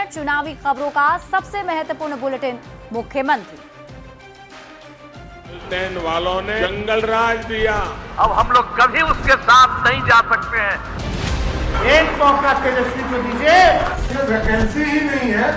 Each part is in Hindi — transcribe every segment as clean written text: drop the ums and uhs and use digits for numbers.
चुनावी खबरों का सबसे महत्वपूर्ण बुलेटिन मुख्यमंत्री। वालों ने जंगल राज दिया, अब हम लोग कभी उसके साथ नहीं जा सकते हैं। एक मौका तेजस्वी को दीजिए, वैकेंसी ही नहीं है।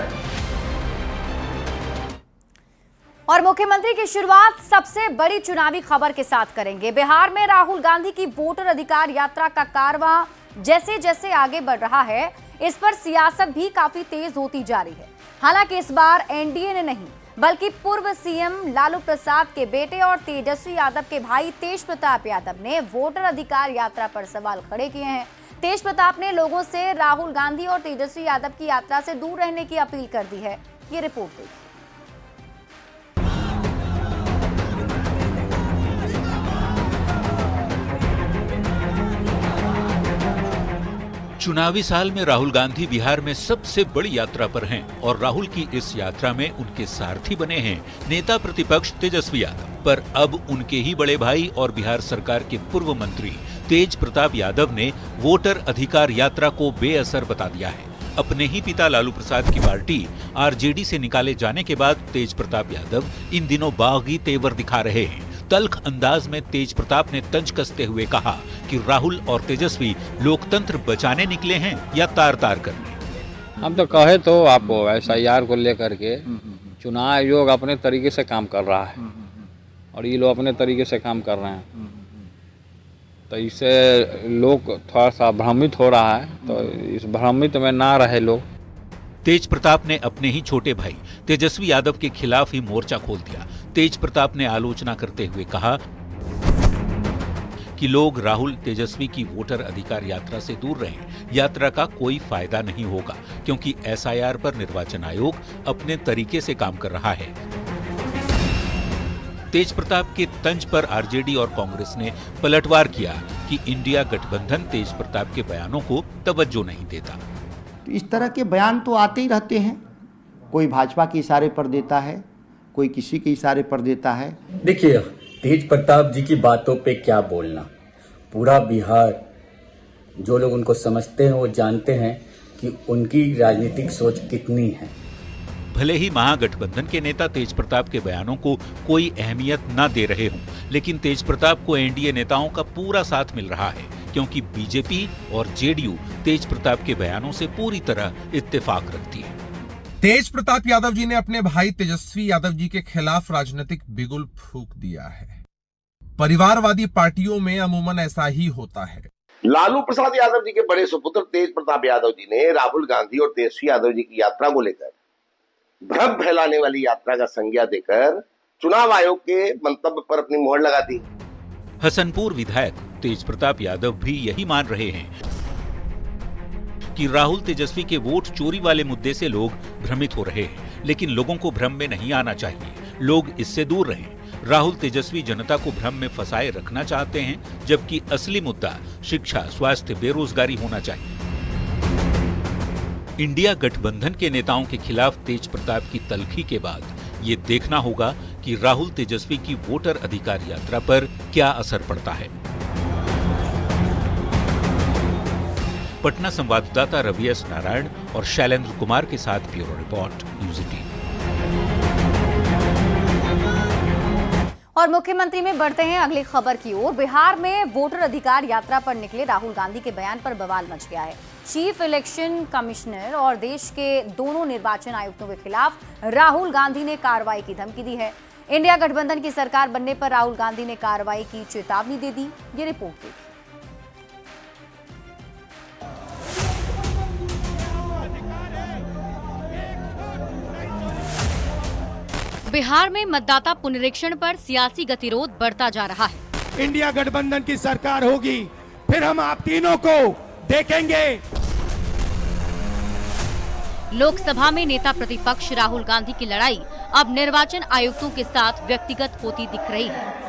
और मुख्यमंत्री की शुरुआत सबसे बड़ी चुनावी खबर के साथ करेंगे। बिहार में राहुल गांधी की वोटर अधिकार यात्रा का कारवां जैसे जैसे आगे बढ़ रहा है, इस पर सियासत भी काफी तेज होती जा रही है। हालांकि इस बार एनडीए ने नहीं बल्कि पूर्व सीएम लालू प्रसाद के बेटे और तेजस्वी यादव के भाई तेज प्रताप यादव ने वोटर अधिकार यात्रा पर सवाल खड़े किए हैं। तेज प्रताप ने लोगों से राहुल गांधी और तेजस्वी यादव की यात्रा से दूर रहने की अपील कर दी है। ये रिपोर्ट देखिए। चुनावी साल में राहुल गांधी बिहार में सबसे बड़ी यात्रा पर हैं और राहुल की इस यात्रा में उनके सारथी बने हैं नेता प्रतिपक्ष तेजस्वी यादव। पर अब उनके ही बड़े भाई और बिहार सरकार के पूर्व मंत्री तेज प्रताप यादव ने वोटर अधिकार यात्रा को बेअसर बता दिया है। अपने ही पिता लालू प्रसाद की पार्टी आरजेडी से निकाले जाने के बाद तेज प्रताप यादव इन दिनों बागी तेवर दिखा रहे हैं। तल्ख अंदाज में तेज प्रताप ने तंज कसते हुए कहा कि राहुल और तेजस्वी लोकतंत्र बचाने निकले हैं या तार तार करने। हम तो कहे तो आपको SIR को लेकर के चुनाव आयोग अपने तरीके से काम कर रहा है और ये लोग अपने तरीके से काम कर रहे हैं, तो इससे लोग थोड़ा सा भ्रमित हो रहा है, तो इस भ्रमित में ना रहे लोग। तेज प्रताप ने अपने ही छोटे भाई तेजस्वी यादव के खिलाफ ही मोर्चा खोल दिया। तेज प्रताप ने आलोचना करते हुए कहा कि लोग राहुल तेजस्वी की वोटर अधिकार यात्रा से दूर रहें। यात्रा का कोई फायदा नहीं होगा क्योंकि SIR पर निर्वाचन आयोग अपने तरीके से काम कर रहा है। तेज प्रताप के तंज पर आरजेडी और कांग्रेस ने पलटवार किया कि इंडिया गठबंधन तेज प्रताप के बयानों को तवज्जो नहीं देता। इस तरह के बयान तो आते ही रहते हैं, कोई भाजपा के इशारे पर देता है, कोई किसी के इशारे पर देता है। देखिए, तेज प्रताप जी की बातों पे क्या बोलना। पूरा बिहार जो लोग उनको समझते हैं वो जानते हैं कि उनकी राजनीतिक सोच कितनी है। भले ही महागठबंधन के नेता तेज प्रताप के बयानों को कोई अहमियत न दे रहे हों, लेकिन तेज प्रताप को एनडीए नेताओं का पूरा साथ मिल रहा है क्योंकि बीजेपी और जेडीयू तेज प्रताप के बयानों से पूरी तरह इत्तेफाक रखती है। तेज प्रताप यादव जी ने अपने भाई तेजस्वी यादव जी के खिलाफ राजनीतिक बिगुल फूंक दिया है। परिवारवादी पार्टियों में अमूमन ऐसा ही होता है। लालू प्रसाद यादव जी के बड़े सुपुत्र तेज प्रताप यादव जी ने राहुल गांधी और तेजस्वी यादव जी की यात्रा को लेकर भ्रम फैलाने वाली यात्रा का संज्ञा देकर चुनाव आयोग के मंतव्य पर अपनी मोहर लगा दी। हसनपुर विधायक तेज प्रताप यादव भी यही मान रहे हैं कि राहुल तेजस्वी के वोट चोरी वाले मुद्दे से लोग भ्रमित हो रहे हैं, लेकिन लोगों को भ्रम में नहीं आना चाहिए। लोग इससे दूर रहें। राहुल तेजस्वी जनता को भ्रम में फंसाए रखना चाहते हैं, जबकि असली मुद्दा शिक्षा, स्वास्थ्य, बेरोजगारी होना चाहिए। इंडिया गठबंधन के नेताओं के खिलाफ तेज प्रताप की तल्खी के बाद ये देखना होगा कि राहुल तेजस्वी की वोटर अधिकार यात्रा पर क्या असर पड़ता है। पटना संवाददाता रवि एस नारायण और शैलेंद्र कुमार के साथ ब्यूरो रिपोर्ट, न्यूज़ 18। और मुख्यमंत्री में बढ़ते हैं अगली खबर की ओर। बिहार में वोटर अधिकार यात्रा पर निकले राहुल गांधी के बयान पर बवाल मच गया है। चीफ इलेक्शन कमिश्नर और देश के दोनों निर्वाचन आयुक्तों के खिलाफ राहुल गांधी ने कार्रवाई की धमकी दी है। इंडिया गठबंधन की सरकार बनने पर राहुल गांधी ने कार्रवाई की चेतावनी दे दी। ये रिपोर्ट देखिए। बिहार में मतदाता पुनरीक्षण पर सियासी गतिरोध बढ़ता जा रहा है। इंडिया गठबंधन की सरकार होगी, फिर हम आप तीनों को देखेंगे। लोकसभा में नेता प्रतिपक्ष राहुल गांधी की लड़ाई अब निर्वाचन आयुक्तों के साथ व्यक्तिगत होती दिख रही है।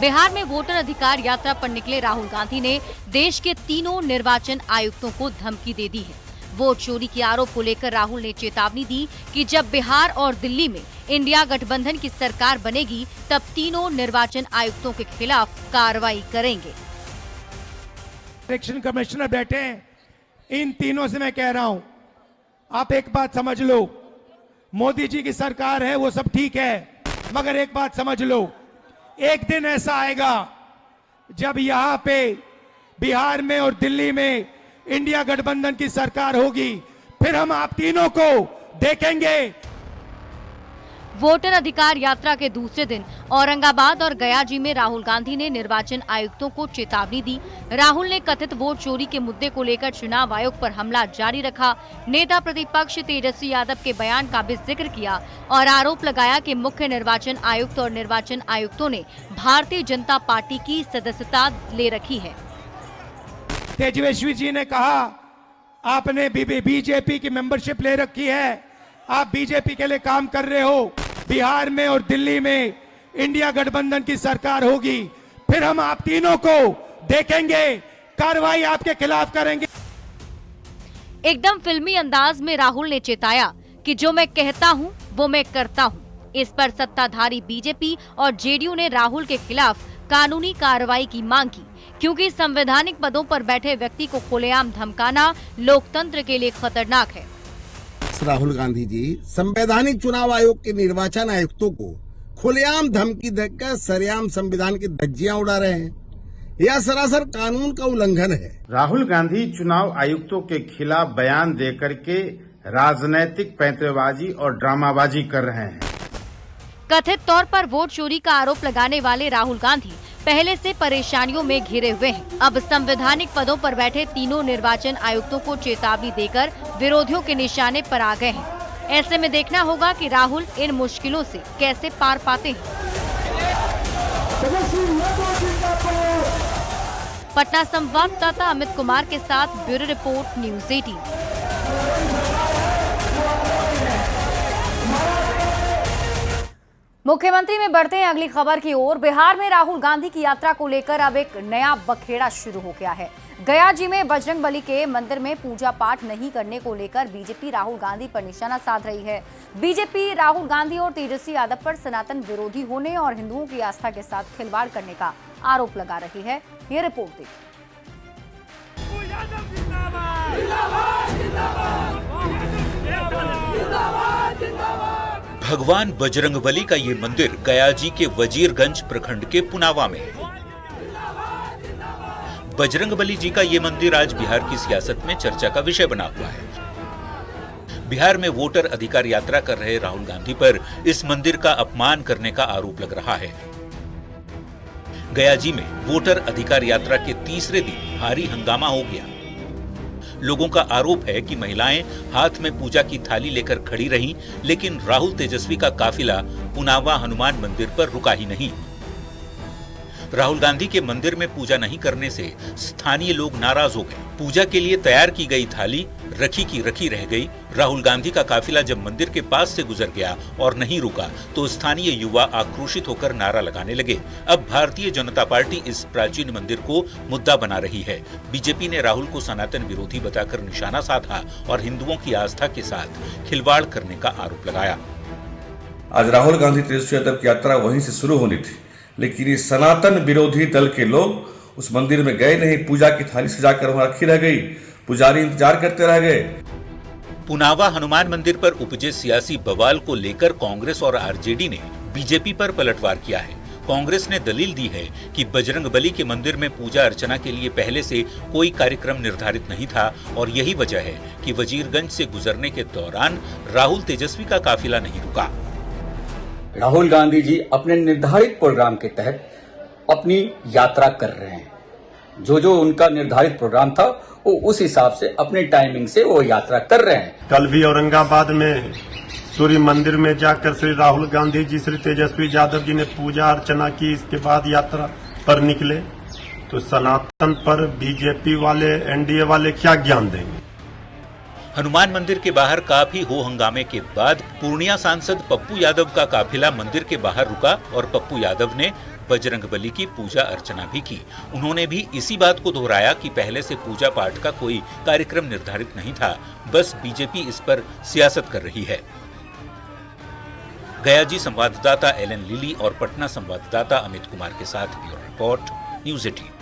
बिहार में वोटर अधिकार यात्रा पर निकले राहुल गांधी ने देश के तीनों निर्वाचन आयुक्तों को धमकी दे दी है। वोट चोरी के आरोप को लेकर राहुल ने चेतावनी दी कि जब बिहार और दिल्ली में इंडिया गठबंधन की सरकार बनेगी तब तीनों निर्वाचन आयुक्तों के खिलाफ कार्रवाई करेंगे। इलेक्शन कमिश्नर बैठे हैं, इन तीनों से मैं कह रहा हूं, आप एक बात समझ लो, मोदी जी की सरकार है वो सब ठीक है, मगर एक बात समझ लो, एक दिन ऐसा आएगा जब यहां पे बिहार में और दिल्ली में इंडिया गठबंधन की सरकार होगी, फिर हम आप तीनों को देखेंगे। वोटर अधिकार यात्रा के दूसरे दिन औरंगाबाद और गया जी में राहुल गांधी ने निर्वाचन आयुक्तों को चेतावनी दी। राहुल ने कथित वोट चोरी के मुद्दे को लेकर चुनाव आयोग पर हमला जारी रखा। नेता प्रतिपक्ष तेजस्वी यादव के बयान का भी जिक्र किया और आरोप लगाया कि मुख्य निर्वाचन आयुक्त और निर्वाचन आयुक्तों ने भारतीय जनता पार्टी की सदस्यता ले रखी है। तेजस्वी जी ने कहा आपने बीजेपी की मेंबरशिप ले रखी है, आप बीजेपी के लिए काम कर रहे हो, बिहार में और दिल्ली में इंडिया गठबंधन की सरकार होगी, फिर हम आप तीनों को देखेंगे, कार्रवाई आपके खिलाफ करेंगे। एकदम फिल्मी अंदाज में राहुल ने चेताया कि जो मैं कहता हूं वो मैं करता हूं। इस पर सत्ताधारी बीजेपी और जेडीयू ने राहुल के खिलाफ कानूनी कार्रवाई की मांग की, क्योंकि संवैधानिक पदों पर बैठे व्यक्ति को खुलेआम धमकाना लोकतंत्र के लिए खतरनाक है। राहुल गांधी जी संवैधानिक चुनाव आयोग के निर्वाचन आयुक्तों को खुलेआम धमकी देकर सरेआम संविधान की धज्जियां उड़ा रहे हैं। यह सरासर कानून का उल्लंघन है। राहुल गांधी चुनाव आयुक्तों के खिलाफ बयान देकर के राजनैतिक पैंतरेबाजी और ड्रामाबाजी कर रहे हैं। कथित तौर पर वोट चोरी का आरोप लगाने वाले राहुल गांधी पहले से परेशानियों में घिरे हुए हैं। अब संवैधानिक पदों पर बैठे तीनों निर्वाचन आयुक्तों को चेतावनी देकर विरोधियों के निशाने पर आ गए हैं। ऐसे में देखना होगा कि राहुल इन मुश्किलों से कैसे पार पाते हैं। पटना संवाददाता अमित कुमार के साथ ब्यूरो रिपोर्ट, न्यूज़ 18। मुख्यमंत्री में बढ़ते हैं अगली खबर की ओर। बिहार में राहुल गांधी की यात्रा को लेकर अब एक नया बखेड़ा शुरू हो गया है। गया जी में बजरंगबली के मंदिर में पूजा पाठ नहीं करने को लेकर बीजेपी राहुल गांधी पर निशाना साध रही है। बीजेपी राहुल गांधी और तेजस्वी यादव पर सनातन विरोधी होने और हिंदुओं की आस्था के साथ खिलवाड़ करने का आरोप लगा रही है। ये रिपोर्ट देखिए। भगवान बजरंगबली का ये मंदिर गया जी के वजीरगंज प्रखंड के पुनावा में है। बजरंगबली जी का ये मंदिर आज बिहार की सियासत में चर्चा का विषय बना हुआ है। बिहार में वोटर अधिकार यात्रा कर रहे राहुल गांधी पर इस मंदिर का अपमान करने का आरोप लग रहा है। गया जी में वोटर अधिकार यात्रा के तीसरे दिन भारी हंगामा हो गया। लोगों का आरोप है कि महिलाएं हाथ में पूजा की थाली लेकर खड़ी रहीं, लेकिन राहुल तेजस्वी का काफिला पुनावा हनुमान मंदिर पर रुका ही नहीं। राहुल गांधी के मंदिर में पूजा नहीं करने से स्थानीय लोग नाराज हो गए। पूजा के लिए तैयार की गई थाली रखी की रखी रह गई। राहुल गांधी का काफिला जब मंदिर के पास से गुजर गया और नहीं रुका तो स्थानीय युवा आक्रोशित होकर नारा लगाने लगे। अब भारतीय जनता पार्टी इस प्राचीन मंदिर को मुद्दा बना रही है। बीजेपी ने राहुल को सनातन विरोधी बताकर निशाना साधा और हिंदुओं की आस्था के साथ खिलवाड़ करने का आरोप लगाया। आज राहुल गांधी तेजस्वी यादव की यात्रा वहीं से शुरू होनी थी, लेकिन ये सनातन विरोधी दल के लोग उस मंदिर में गए नहीं। पूजा की थाली सजाकर वहां रखी रह गई, पुजारी इंतजार करते रह गए। पुनावा हनुमान मंदिर पर उपजे सियासी बवाल को लेकर कांग्रेस और आरजेडी ने बीजेपी पर पलटवार किया है। कांग्रेस ने दलील दी है कि बजरंगबली के मंदिर में पूजा अर्चना के लिए पहले से कोई कार्यक्रम निर्धारित नहीं था और यही वजह है कि वजीरगंज से गुजरने के दौरान राहुल तेजस्वी का काफिला नहीं रुका। राहुल गांधी जी अपने निर्धारित प्रोग्राम के तहत अपनी यात्रा कर रहे हैं। जो उनका निर्धारित प्रोग्राम था वो उस हिसाब से अपने टाइमिंग से वो यात्रा कर रहे हैं। कल भी औरंगाबाद में सूर्य मंदिर में जाकर श्री राहुल गांधी जी श्री तेजस्वी यादव जी ने पूजा अर्चना की। इसके बाद यात्रा पर निकले तो सनातन पर बीजेपी वाले एनडीए वाले क्या ज्ञान देंगे। हनुमान मंदिर के बाहर काफी हो हंगामे के बाद पूर्णिया सांसद पप्पू यादव का काफिला मंदिर के बाहर रुका और पप्पू यादव ने बजरंगबली की पूजा अर्चना भी की। उन्होंने भी इसी बात को दोहराया कि पहले से पूजा पाठ का कोई कार्यक्रम निर्धारित नहीं था, बस बीजेपी इस पर सियासत कर रही है। गया जी संवाददाता एलन लिली और पटना संवाददाता अमित कुमार के साथ ब्यूरो रिपोर्ट, न्यूज़ 18।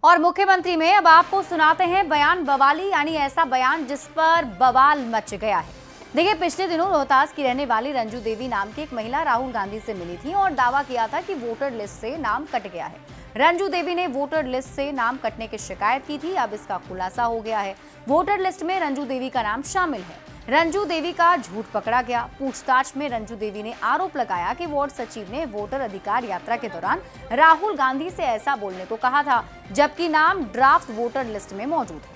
और मुख्यमंत्री में अब आपको सुनाते हैं बयान बवाली, यानी ऐसा बयान जिस पर बवाल मच गया है। देखिए, पिछले दिनों रोहतास की रहने वाली रंजू देवी नाम की एक महिला राहुल गांधी से मिली थी और दावा किया था कि वोटर लिस्ट से नाम कट गया है। रंजू देवी ने वोटर लिस्ट से नाम कटने की शिकायत की थी। अब इसका खुलासा हो गया है। वोटर लिस्ट में रंजू देवी का नाम शामिल है। रंजू देवी का झूठ पकड़ा गया। पूछताछ में रंजू देवी ने आरोप लगाया कि वार्ड सचिव ने वोटर अधिकार यात्रा के दौरान राहुल गांधी से ऐसा बोलने को कहा था, जबकि नाम ड्राफ्ट वोटर लिस्ट में मौजूद है।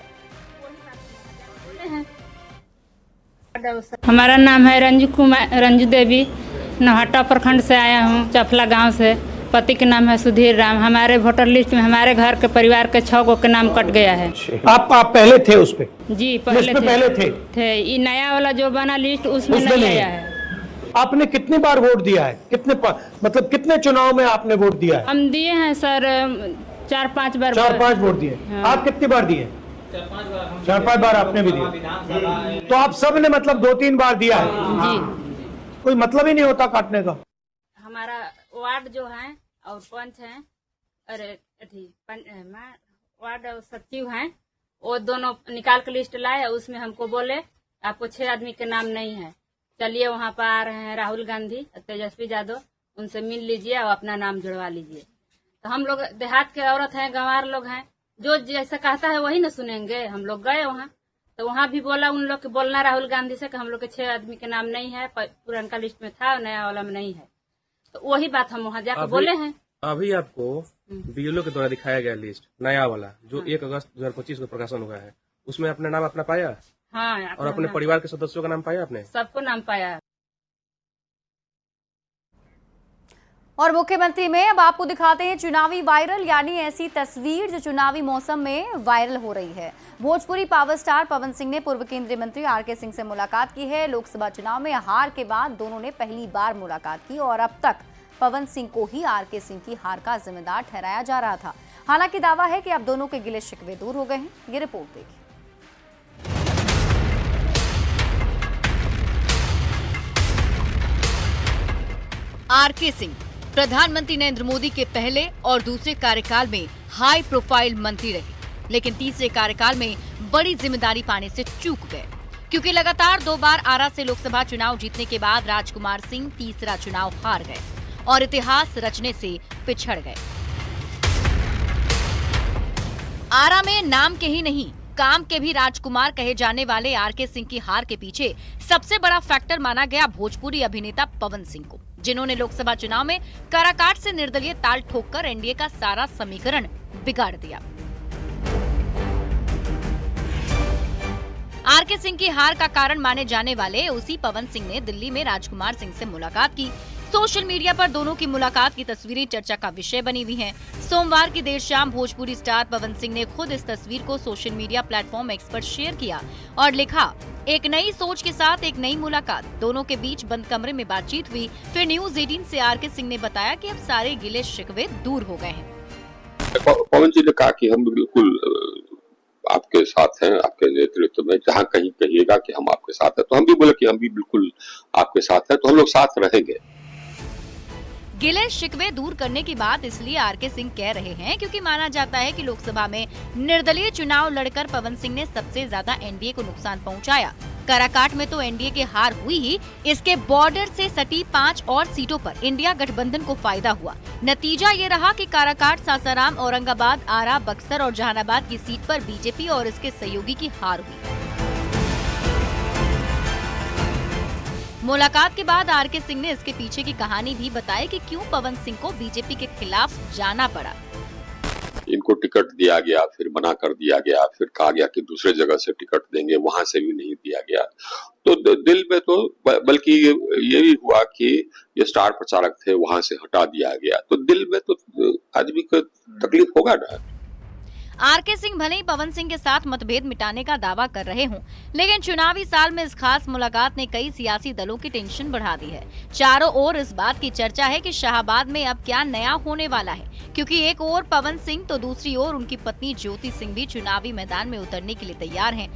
हमारा नाम है रंजू देवी, नौहट्टा प्रखंड से आया हूँ, चफला गांव से। पति के नाम है सुधीर राम। हमारे वोटर लिस्ट में हमारे घर के परिवार के 6 को के नाम कट गया है। आप पहले थे उस पे? जी, पहले थे। ये नया वाला जो बना लिस्ट उसमें नहीं आया है। आपने कितनी बार वोट दिया है? मतलब कितने चुनाव में आपने वोट दिया है? हम दिए हैं सर 4-5 बार। 4-5 वोट दिए। आप कितनी बार दिए? 4-5 बार आपने भी दिया। तो आप सब ने मतलब 2-3 बार दिया है जी। कोई मतलब ही नहीं होता काटने का। हमारा वार्ड जो है और पंच है, वार्ड सचिव हैं, वो दोनों निकाल के लिस्ट लाए। उसमें हमको बोले आपको 6 आदमी के नाम नहीं है, चलिए वहाँ पर आ रहे हैं राहुल गांधी, तेजस्वी यादव, उनसे मिल लीजिए और अपना नाम जुड़वा लीजिए। तो हम लोग देहात के औरत हैं, गंवार लोग हैं, जो जैसा कहता है वही न सुनेंगे। हम लोग गए वहाँ, तो वहाँ भी बोला उन लोग के बोलना राहुल गांधी से कि हम लोग के 6 आदमी के नाम नहीं है, पुराना लिस्ट में था, नया वाला में नहीं है। तो वही बात हम वहाँ जाकर बोले हैं। अभी आपको बीएलओ के द्वारा दिखाया गया लिस्ट नया वाला जो 1 अगस्त 2025 को प्रकाशन हुआ है, उसमें अपना नाम अपना पाया? हाँ। और अपने परिवार के सदस्यों का नाम पाया आपने? सबको नाम पाया। और मुख्यमंत्री में अब आपको दिखाते हैं चुनावी वायरल, यानी ऐसी तस्वीर जो चुनावी मौसम में वायरल हो रही है। भोजपुरी पावर स्टार पवन सिंह ने पूर्व केंद्रीय मंत्री आरके सिंह से मुलाकात की है। लोकसभा चुनाव में हार के बाद दोनों ने पहली बार मुलाकात की और अब तक पवन सिंह को ही आरके सिंह की हार का जिम्मेदार ठहराया जा रहा था। हालांकि दावा है कि अब दोनों के गिले शिकवे दूर हो गए हैं। ये रिपोर्ट देखिए। आरके सिंह प्रधानमंत्री नरेंद्र मोदी के पहले और दूसरे कार्यकाल में हाई प्रोफाइल मंत्री रहे, लेकिन तीसरे कार्यकाल में बड़ी जिम्मेदारी पाने से चूक गए, क्योंकि लगातार 2 बार आरा से लोकसभा चुनाव जीतने के बाद राजकुमार सिंह तीसरा चुनाव हार गए और इतिहास रचने से पिछड़ गए। आरा में नाम के ही नहीं, काम के भी राजकुमार कहे जाने वाले आरके सिंह की हार के पीछे सबसे बड़ा फैक्टर माना गया भोजपुरी अभिनेता पवन सिंह को, जिन्होंने लोकसभा चुनाव में काराकाट से निर्दलीय ताल ठोककर एनडीए का सारा समीकरण बिगाड़ दिया। आरके सिंह की हार का कारण माने जाने वाले उसी पवन सिंह ने दिल्ली में राजकुमार सिंह से मुलाकात की। सोशल मीडिया पर दोनों की मुलाकात की तस्वीरें चर्चा का विषय बनी हुई हैं। सोमवार की देर शाम भोजपुरी स्टार पवन सिंह ने खुद इस तस्वीर को सोशल मीडिया प्लेटफॉर्म एक्स पर शेयर किया और लिखा, एक नई सोच के साथ एक नई मुलाकात। दोनों के बीच बंद कमरे में बातचीत हुई। फिर न्यूज 18 से आरके सिंह ने बताया कि अब सारे गिले शिकवे दूर हो गए हैं। पवन जी ने कहा कि हम बिल्कुल आपके साथ हैं, आपके नेतृत्व में, जहाँ कहीं कहिएगा कि हम आपके साथ हैं, तो हम भी बोले कि हम भी बिल्कुल आपके साथ हैं, तो हम लोग साथ रहेंगे। गिले शिकवे दूर करने की बात इसलिए आरके सिंह कह रहे हैं क्योंकि माना जाता है कि लोकसभा में निर्दलीय चुनाव लड़कर पवन सिंह ने सबसे ज्यादा एनडीए को नुकसान पहुंचाया। काराकाट में तो एनडीए की हार हुई ही, इसके बॉर्डर से सटी 5 और सीटों पर इंडिया गठबंधन को फायदा हुआ। नतीजा ये रहा कि काराकाट, सासाराम, औरंगाबाद, आरा, बक्सर और जहानाबाद की सीट पर बीजेपी और इसके सहयोगी की हार हुई। मुलाकात के बाद आरके सिंह ने इसके पीछे की कहानी भी बताई कि क्यों पवन सिंह को बीजेपी के खिलाफ जाना पड़ा। इनको टिकट दिया गया, फिर मना कर दिया गया, फिर कहा गया कि दूसरे जगह से टिकट देंगे, वहां से भी नहीं दिया गया। तो दिल में तो बल्कि ये भी हुआ कि ये स्टार प्रचारक थे, वहां से हटा दिया गया, तो दिल में तो आदमी को तकलीफ होगा ना। आरके सिंह भले ही पवन सिंह के साथ मतभेद मिटाने का दावा कर रहे हों, लेकिन चुनावी साल में इस खास मुलाकात ने कई सियासी दलों की टेंशन बढ़ा दी है। चारों ओर इस बात की चर्चा है कि शाहाबाद में अब क्या नया होने वाला है, क्योंकि एक ओर पवन सिंह तो दूसरी ओर उनकी पत्नी ज्योति सिंह भी चुनावी मैदान में उतरने के लिए तैयार हैं।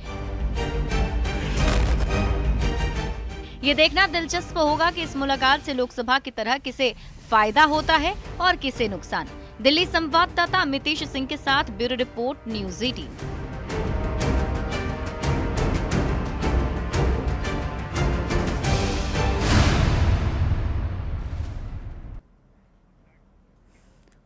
ये देखना दिलचस्प होगा कि इस मुलाकात से लोकसभा की तरह किसे फायदा होता है और किसे नुकसान। दिल्ली संवाददाता अमितेश सिंह के साथ ब्यूरो रिपोर्ट, न्यूज़ 18।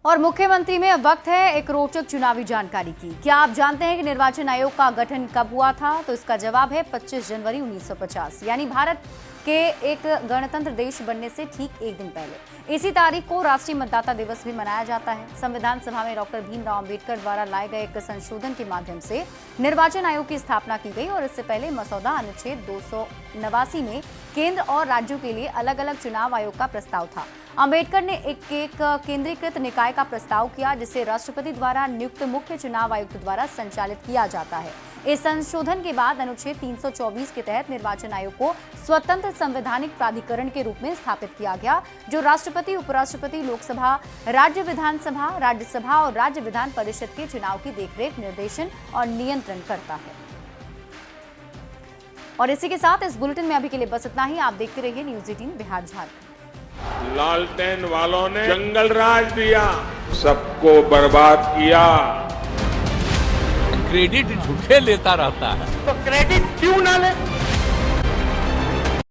और मुख्यमंत्री में अब वक्त है एक रोचक चुनावी जानकारी की। क्या आप जानते हैं कि निर्वाचन आयोग का गठन कब हुआ था? तो इसका जवाब है 25 जनवरी 1950, यानी भारत के एक गणतंत्र देश बनने से ठीक एक दिन पहले। इसी तारीख को राष्ट्रीय मतदाता दिवस भी मनाया जाता है। संविधान सभा में डॉक्टर भीमराव अंबेडकर द्वारा लाए गए एक संशोधन के माध्यम से निर्वाचन आयोग की स्थापना की गई और इससे पहले मसौदा अनुच्छेद 289 में केंद्र और राज्यों के लिए अलग अलग चुनाव आयोग का प्रस्ताव था। अंबेडकर ने एक केंद्रीकृत निकाय का प्रस्ताव किया जिसे राष्ट्रपति द्वारा नियुक्त मुख्य चुनाव आयुक्त द्वारा संचालित किया जाता है। इस संशोधन के बाद अनुच्छेद 324 के तहत निर्वाचन आयोग को स्वतंत्र संवैधानिक प्राधिकरण के रूप में स्थापित किया गया, जो राष्ट्रपति, उपराष्ट्रपति, लोकसभा, राज्य विधानसभा, राज्यसभा और राज्य विधान परिषद के चुनाव की देखरेख, निर्देशन और नियंत्रण करता है। और इसी के साथ इस बुलेटिन में अभी के लिए बस इतना ही। आप देखते रहिए न्यूज़ 18 बिहार झारखंड। लालटेन वालों ने जंगल राज दिया, सबको बर्बाद किया। क्रेडिट झूठे लेता रहता है, तो क्रेडिट क्यों ना ले?